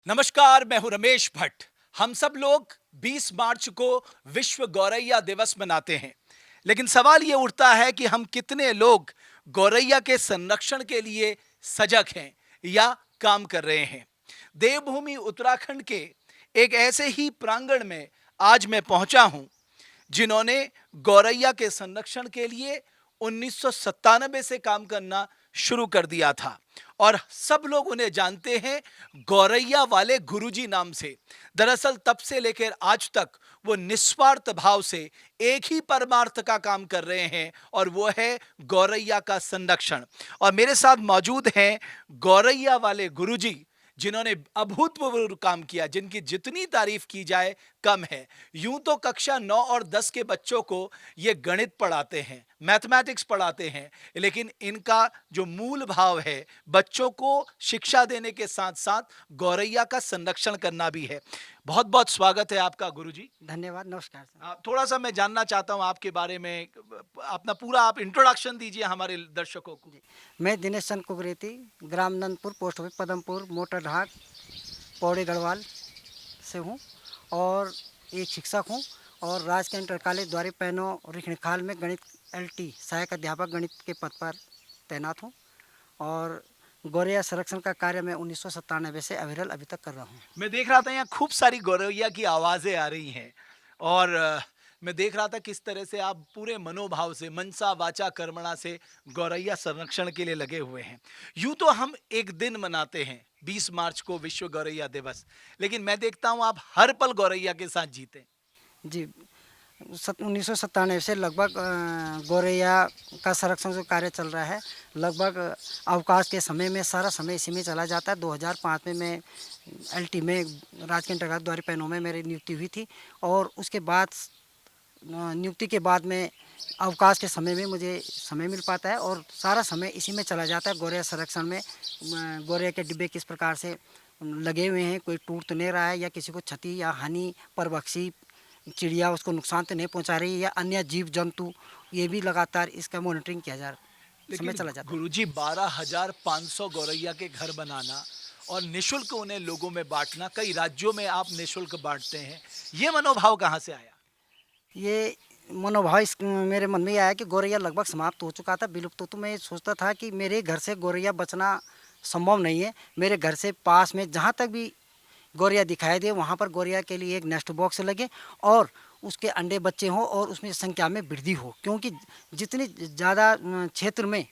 नमस्कार, मैं हूं रमेश भट्ट। हम सब लोग 20 मार्च को विश्व गौरैया दिवस मनाते हैं। लेकिन सवाल यह उठता है कि हम कितने लोग गौरैया के संरक्षण के लिए सजग हैं या काम कर रहे हैं। देवभूमि उत्तराखंड के एक ऐसे ही प्रांगण में आज मैं पहुंचा हूं जिन्होंने गौरैया के संरक्षण के लिए 1997 से काम करना शुरू कर दिया था और सब लोग उन्हें जानते हैं गौरैया वाले गुरुजी नाम से। दरअसल तब से लेकर आज तक वो निस्वार्थ भाव से एक ही परमार्थ का काम कर रहे हैं और वो है गौरैया का संरक्षण। और मेरे साथ मौजूद हैं गौरैया वाले गुरुजी जिन्होंने अभूतपूर्व काम किया, जिनकी जितनी तारीफ की जाए कम है। यूं तो कक्षा 9 और 10 के बच्चों को ये गणित पढ़ाते हैं, मैथमेटिक्स पढ़ाते हैं, लेकिन इनका जो मूल भाव है बच्चों को शिक्षा देने के साथ साथ गौरैया का संरक्षण करना भी है। बहुत बहुत स्वागत है आपका गुरुजी। धन्यवाद, नमस्कार सर। थोड़ा सा मैं जानना चाहता हूं आपके बारे में, अपना पूरा आप इंट्रोडक्शन दीजिए हमारे दर्शकों को। जी, मैं दिनेश चंद कुकरेती, ग्राम Nandpur, post office Padampur, motor Dhat, Pauri Garhwal से हूँ और एक शिक्षक हूँ और राजकीय इंटर कॉलेज द्वारी पैनो रिखणखाल में गणित एलटी सहायक अध्यापक गणित के पद पर तैनात हूँ और गौरैया संरक्षण का कार्य मैं 1997 से अविरल अभी तक कर रहा हूँ। मैं देख रहा था यहाँ खूब सारी गौरैया की आवाजें आ रही हैं और मैं देख रहा था किस तरह से आप पूरे मनोभाव से, मनसा वाचा कर्मणा से गौरैया संरक्षण के लिए लगे हुए हैं। यूं तो हम एक दिन मनाते हैं 20 मार्च को विश्व गौरैया दिवस, लेकिन मैं देखता हूं आप हर पल गौरैया के साथ जीते हैं। जी, 1997 से लगभग गौरैया का संरक्षण जो कार्य चल रहा है, लगभग अवकाश के समय में सारा समय इसी में चला जाता है। 2005 में मैं एलटी में राजकीय इंटर द्वारी पैनों में मेरी नियुक्ति हुई थी और उसके बाद नियुक्ति के बाद में अवकाश के समय में मुझे समय मिल पाता है और सारा समय इसी में चला जाता है। गौरैया संरक्षण में गौरैया के डिब्बे किस प्रकार से लगे हुए हैं, कोई टूट तो नहीं रहा है या किसी को क्षति या हानि, परभक्षी चिड़िया उसको नुकसान तो नहीं पहुंचा रही है या अन्य जीव जंतु, ये भी लगातार इसका मॉनिटरिंग किया जा रहा, समय लेकिन चला जाता है। गुरुजी 12,500 गौरैया के घर बनाना और निशुल्क उन्हें लोगों में बांटना, कई राज्यों में आप निशुल्क बांटते हैं, ये मनोभाव कहाँ से आया? ये मनोभाव इस मेरे मन में आया कि गौरैया लगभग समाप्त हो चुका था, विलुप्त। तो मैं सोचता था कि मेरे घर से गौरैया बचना संभव नहीं है। मेरे घर से पास में जहाँ तक भी गौरैया दिखाई दे वहाँ पर गौरैया के लिए एक नेस्ट बॉक्स लगे और उसके अंडे बच्चे हों और उसमें संख्या में वृद्धि हो, क्योंकि जितनी ज़्यादा क्षेत्र में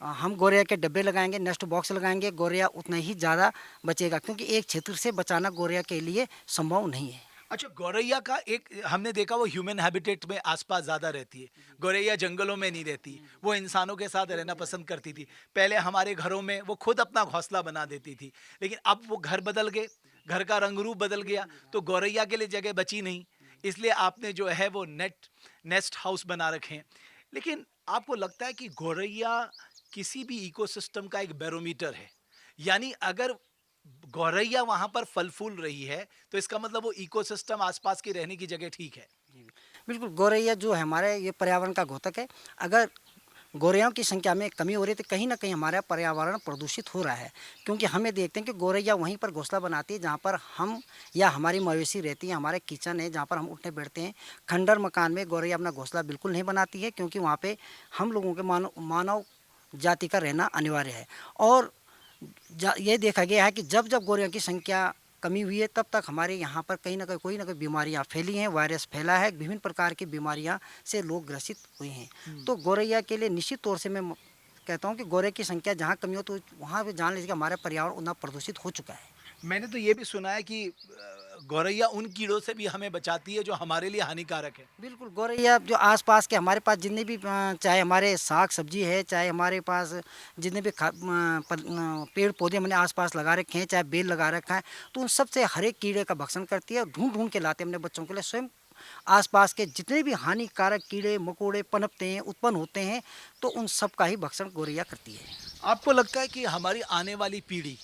हम गौरैया के डब्बे लगाएंगे, नेस्ट बॉक्स लगाएंगे, गौरैया उतना ही ज़्यादा बचेगा, क्योंकि एक क्षेत्र से बचाना गौरैया के लिए संभव नहीं है। अच्छा, गौरैया का एक हमने देखा वो ह्यूमन हैबिटेट में आसपास ज्यादा रहती है। गौरैया जंगलों में नहीं रहती, वो इंसानों के साथ रहना पसंद करती थी। पहले हमारे घरों में वो खुद अपना घोंसला बना देती थी, लेकिन अब वो घर बदल गए, घर का रंग रूप बदल गया, तो गौरैया के लिए जगह बची नहीं। इसलिए आपने जो है वो नेस्ट हाउस बना रखे हैं। लेकिन आपको लगता है कि गौरैया किसी भी इकोसिस्टम का एक बैरोमीटर है? यानी अगर गौरैया वहां पर फल फूल रही है तो इसका मतलब वो इकोसिस्टम आसपास की रहने की जगह ठीक है। जी, बिल्कुल। गौरैया जो है हमारे ये पर्यावरण का घोतक है। अगर गौरैयों की संख्या में कमी हो रही है तो कहीं ना कहीं हमारा पर्यावरण प्रदूषित हो रहा है, क्योंकि हमें देखते हैं कि गौरैया वहीं पर घोंसला बनाती है जहाँ पर हम या हमारी मवेशी रहती है, हमारे किचन है जहाँ पर हम उठने बैठते हैं। खंडर मकान में गौरैया अपना घोंसला बिल्कुल नहीं बनाती है, क्योंकि वहाँ पे हम लोगों के मानव जाति का रहना अनिवार्य है। और ये देखा गया है कि जब जब गौरैया की संख्या कमी हुई है तब तक हमारे यहाँ पर कहीं ना कहीं कोई ना कोई बीमारियाँ फैली हैं, वायरस फैला है, विभिन्न प्रकार की बीमारियाँ से लोग ग्रसित हुए हैं। तो गौरैया के लिए निश्चित तौर से मैं कहता हूँ कि गौरैया की संख्या जहाँ कमी हो तो वहाँ पे जान लीजिए कि हमारा पर्यावरण उतना प्रदूषित हो चुका है। मैंने तो ये भी सुना है कि गौरैया उन कीड़ों से भी हमें बचाती है जो हमारे लिए हानिकारक है। बिल्कुल, गौरैया जो आस-पास के हमारे पास जितने भी चाहे हमारे साग-सब्ज़ी है, चाहे हमारे पास जितने भी पेड़-पौधे हमने आस-पास लगा रखे हैं, चाहे बेल लगा रखा है, तो उन सब से हर एक कीड़े का भक्षण करती है और ढूँढ-ढूँढ के लाते हैं अपने बच्चों के लिए। स्वयं आस-पास के जितने भी हानिकारक कीड़े-मकोड़े पनपते हैं, उत्पन्न होते हैं, तो उन सब का ही भक्षण गौरैया करती है। आपको लगता है कि हमारी आने वाली पीढ़ी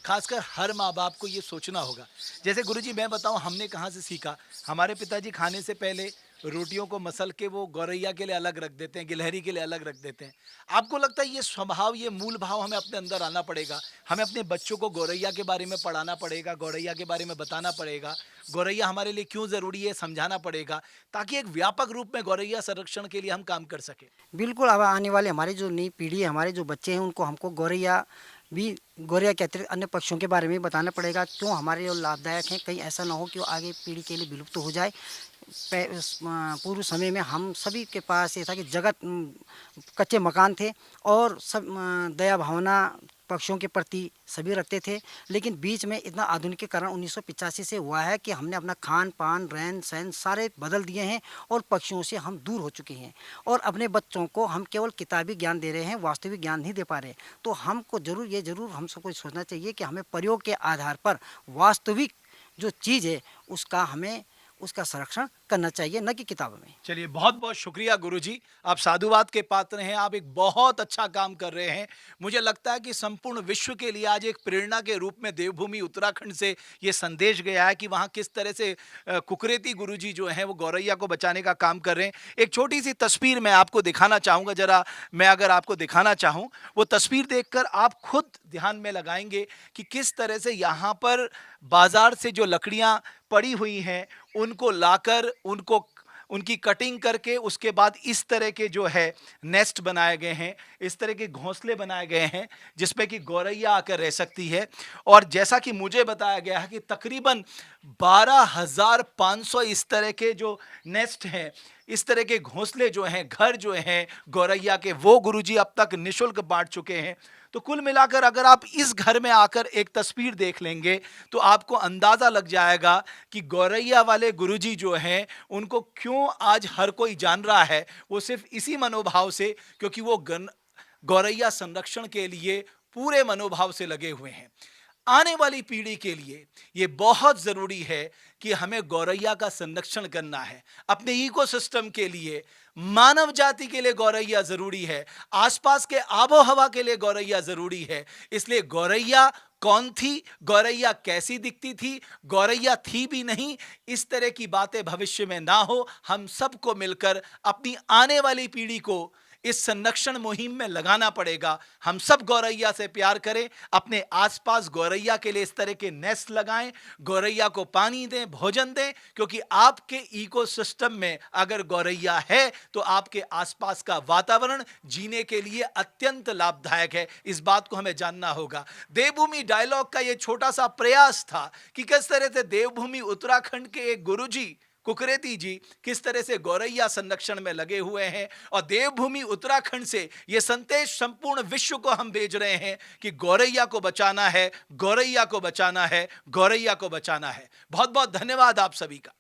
खासकर हर माँ बाप को ये सोचना होगा। जैसे गुरुजी मैं बताऊं हमने कहाँ से सीखा। हमारे पिताजी खाने से पहले रोटियों को मसल के वो गौरैया के लिए अलग रख देते हैं, गिलहरी के लिए अलग रख देते हैं। आपको लगता है ये स्वभाव, ये मूल भाव हमें अपने अंदर आना पड़ेगा। हमें अपने बच्चों को गौरैया के बारे में पढ़ाना पड़ेगा, गौरैया के बारे में बताना पड़ेगा, गौरैया हमारे लिए क्यों ज़रूरी है समझाना पड़ेगा, ताकि एक व्यापक रूप में गौरैया संरक्षण के लिए हम काम कर सकें। बिल्कुल, अब आने वाले हमारी जो नई पीढ़ी है, हमारे जो बच्चे हैं, उनको हमको गौरैया के अतिरिक्त अन्य पक्षियों के बारे में बताना पड़ेगा, क्यों हमारे लिए लाभदायक हैं। कहीं ऐसा ना हो कि वो आगे पीढ़ी के लिए विलुप्त हो जाए। पूर्व समय में हम सभी के पास ये था कि कच्चे मकान थे और सब दया भावना पक्षियों के प्रति सभी रखते थे। लेकिन बीच में इतना आधुनिकीकरण 1985 से हुआ है कि हमने अपना खान पान रहन सहन सारे बदल दिए हैं और पक्षियों से हम दूर हो चुके हैं। और अपने बच्चों को हम केवल किताबी ज्ञान दे रहे हैं, वास्तविक ज्ञान नहीं दे पा रहे। तो हमको ज़रूर हम सबको सोचना चाहिए कि हमें प्रयोग के आधार पर वास्तविक जो चीज़ है उसका संरक्षण करना चाहिए, न कि किताबों में। चलिए बहुत बहुत शुक्रिया गुरुजी, आप साधुवाद के पात्र हैं। आप एक बहुत अच्छा काम कर रहे हैं। मुझे लगता है कि संपूर्ण विश्व के लिए आज एक प्रेरणा के रूप में देवभूमि उत्तराखंड से ये संदेश गया है कि वहाँ किस तरह से कुकरेती गुरुजी जो हैं वो गौरैया को बचाने का काम कर रहे हैं। एक छोटी सी तस्वीर मैं आपको दिखाना चाहूँगा, जरा मैं अगर आपको दिखाना चाहूँ, वो तस्वीर देखकर आप खुद ध्यान में लगाएंगे कि किस तरह से यहाँ पर बाजार से जो लकड़ियाँ पड़ी हुई हैं उनको लाकर उनकी कटिंग करके उसके बाद इस तरह के जो है नेस्ट बनाए गए हैं, इस तरह के घोंसले बनाए गए हैं जिसमें कि गौरैया आकर रह सकती है। और जैसा कि मुझे बताया गया है कि तकरीबन 12,500 इस तरह के जो नेस्ट हैं, इस तरह के घोंसले जो हैं, घर जो हैं गौरैया के, वो गुरुजी अब तक निःशुल्क बांट चुके हैं। तो कुल मिलाकर अगर आप इस घर में आकर एक तस्वीर देख लेंगे तो आपको अंदाज़ा लग जाएगा कि गौरैया वाले गुरुजी जो हैं उनको क्यों आज हर कोई जान रहा है। वो सिर्फ इसी मनोभाव से, क्योंकि वो गौरैया संरक्षण के लिए पूरे मनोभाव से लगे हुए हैं। आने वाली पीढ़ी के लिए ये बहुत ज़रूरी है कि हमें गौरैया का संरक्षण करना है। अपने इकोसिस्टम के लिए, मानव जाति के लिए गौरैया ज़रूरी है, आसपास के आबो हवा के लिए गौरैया ज़रूरी है। इसलिए गौरैया कौन थी, गौरैया कैसी दिखती थी, गौरैया थी भी नहीं, इस तरह की बातें भविष्य में ना हो। हम सबको मिलकर अपनी आने वाली पीढ़ी को इस संरक्षण मुहिम में लगाना पड़ेगा। हम सब गौरैया से प्यार करें, अपने आसपास गौरैया के लिए इस तरह के नेस्ट लगाएं, गौरैया को पानी दें, भोजन दें, क्योंकि आपके इकोसिस्टम में अगर गौरैया है तो आपके आसपास का वातावरण जीने के लिए अत्यंत लाभदायक है। इस बात को हमें जानना होगा। देवभूमि डायलॉग का ये छोटा सा प्रयास था कि किस तरह से देवभूमि उत्तराखंड के एक गुरुजी कुकरेती जी किस तरह से गौरैया संरक्षण में लगे हुए हैं, और देवभूमि उत्तराखंड से ये संदेश संपूर्ण विश्व को हम भेज रहे हैं कि गौरैया को बचाना है, गौरैया को बचाना है, गौरैया को बचाना है। बहुत बहुत धन्यवाद आप सभी का।